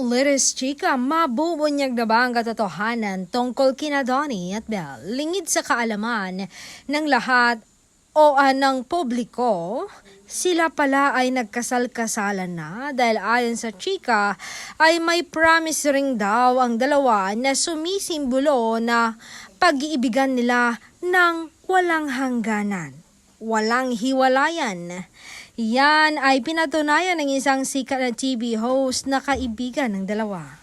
Liris chika, mabubunyag na ba ang katotohanan tungkol kina Donnie at Belle? Lingid sa kaalaman ng lahat o ng publiko, sila pala ay nagkasal-kasalan na dahil ayon sa chika ay may promise ring daw ang dalawa na sumisimbolo na pag-iibigan nila ng walang hangganan, walang hiwalayan. Yan ay pinatunayan ng isang sikat na TV host na kaibigan ng dalawa.